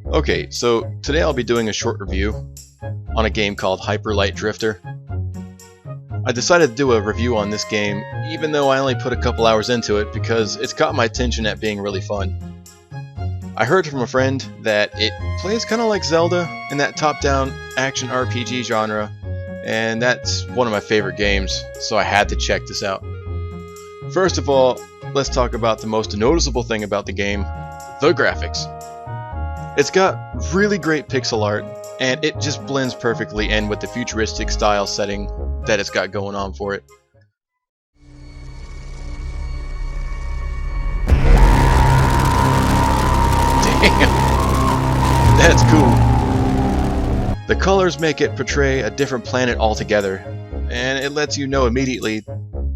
Okay, so today I'll be doing a short review on a game called Hyper Light Drifter. I decided to do a review on this game even though I only put a couple hours into it because it's caught my attention at being really fun. I heard from a friend that it plays kind of like Zelda in that top-down action RPG genre, and that's one of my favorite games, so I had to check this out. First of all, let's talk about the most noticeable thing about the game, the graphics. It's got really great pixel art, and it just blends perfectly in with the futuristic style setting that it's got going on for it. Damn, that's cool. The colors make it portray a different planet altogether, and it lets you know immediately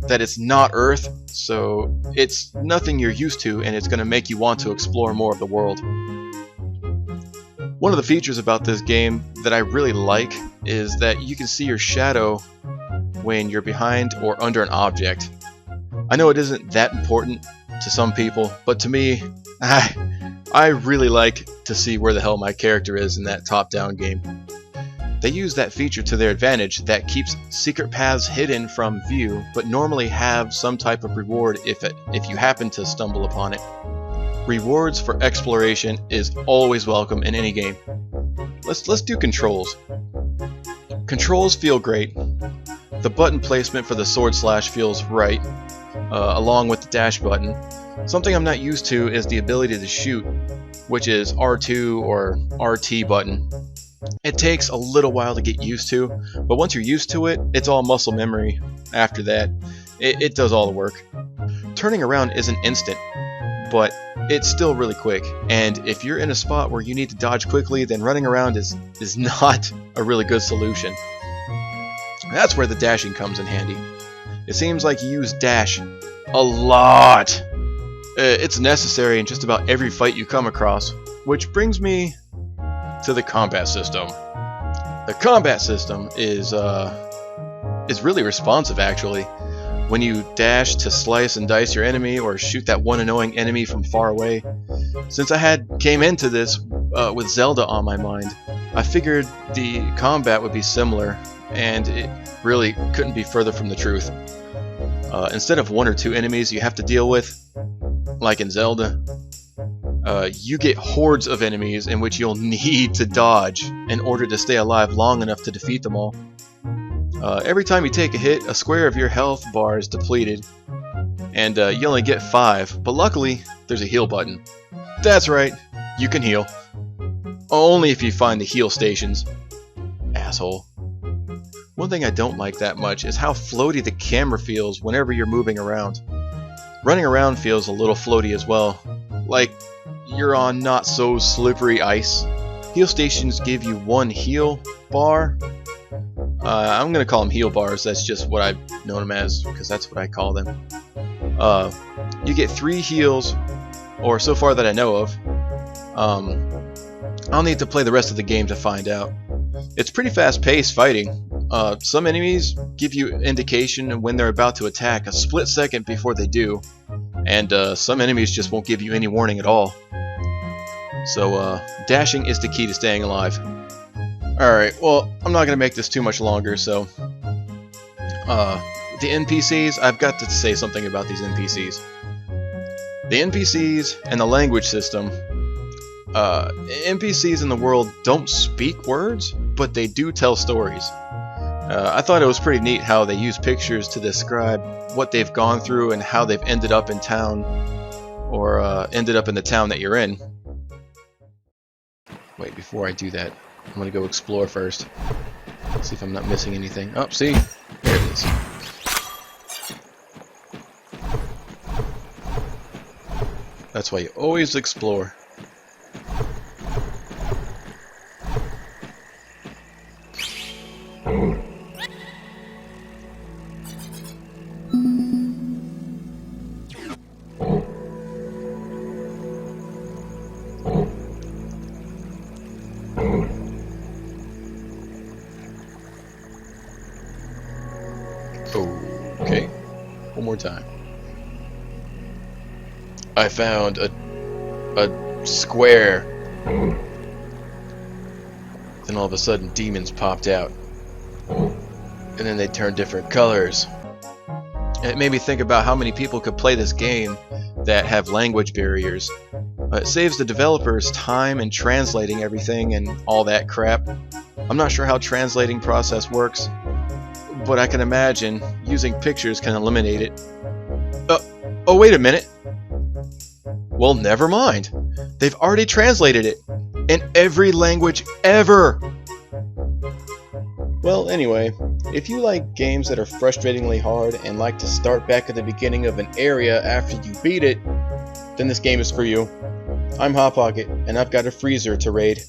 that it's not Earth, so it's nothing you're used to, and it's going to make you want to explore more of the world. One of the features about this game that I really like is that you can see your shadow when you're behind or under an object. I know it isn't that important to some people, but to me, I really like to see where the hell my character is in that top-down game. They use that feature to their advantage that keeps secret paths hidden from view, but normally have some type of reward if you happen to stumble upon it. Rewards for exploration is always welcome in any game. Let's do controls. Controls feel great. The button placement for the sword slash feels right, along with the dash button. Something I'm not used to is the ability to shoot, which is R2 or RT button. It takes a little while to get used to, but once you're used to it, it's all muscle memory. After that, it does all the work. Turning around isn't instant, but it's still really quick, and if you're in a spot where you need to dodge quickly, then running around is not a really good solution. That's where the dashing comes in handy. It seems like you use dash a lot. It's necessary in just about every fight you come across, which brings me to the combat system. The combat system is really responsive, actually. When you dash to slice and dice your enemy or shoot that one annoying enemy from far away. Since I came into this with Zelda on my mind, I figured the combat would be similar, and it really couldn't be further from the truth. Instead of one or two enemies you have to deal with, like in Zelda, you get hordes of enemies in which you'll need to dodge in order to stay alive long enough to defeat them all. Every time you take a hit, a square of your health bar is depleted, and you only get 5, but luckily there's a heal button. That's right, you can heal. Only if you find the heal stations. Asshole. One thing I don't like that much is how floaty the camera feels whenever you're moving around. Running around feels a little floaty as well, like you're on not so slippery ice. Heal stations give you 1 heal bar. I'm gonna call them heal bars, that's just what I've known them as, because that's what I call them. You get 3 heals, or so far that I know of. I'll need to play the rest of the game to find out. It's pretty fast-paced fighting. Some enemies give you indication when they're about to attack a split second before they do, and some enemies just won't give you any warning at all. So dashing is the key to staying alive. Alright, well, I'm not going to make this too much longer, so the NPCs, I've got to say something about these NPCs. The NPCs and the language system, NPCs in the world don't speak words, but they do tell stories. I thought it was pretty neat how they use pictures to describe what they've gone through and how they've ended up in town, or ended up in the town that you're in. Wait, before I do that, I'm gonna go explore first. See if I'm not missing anything. Oh, see? There it is. That's why you always explore. Okay, one more time. I found a square Then all of a sudden demons popped out. And then they turned different colors. And it made me think about how many people could play this game that have language barriers. It saves the developers time in translating everything and all that crap. I'm not sure how translating process works, but I can imagine using pictures can eliminate it. Oh, wait a minute. Well, never mind. They've already translated it in every language ever. Well, anyway, if you like games that are frustratingly hard and like to start back at the beginning of an area after you beat it, then this game is for you. I'm Hot Pocket, and I've got a freezer to raid.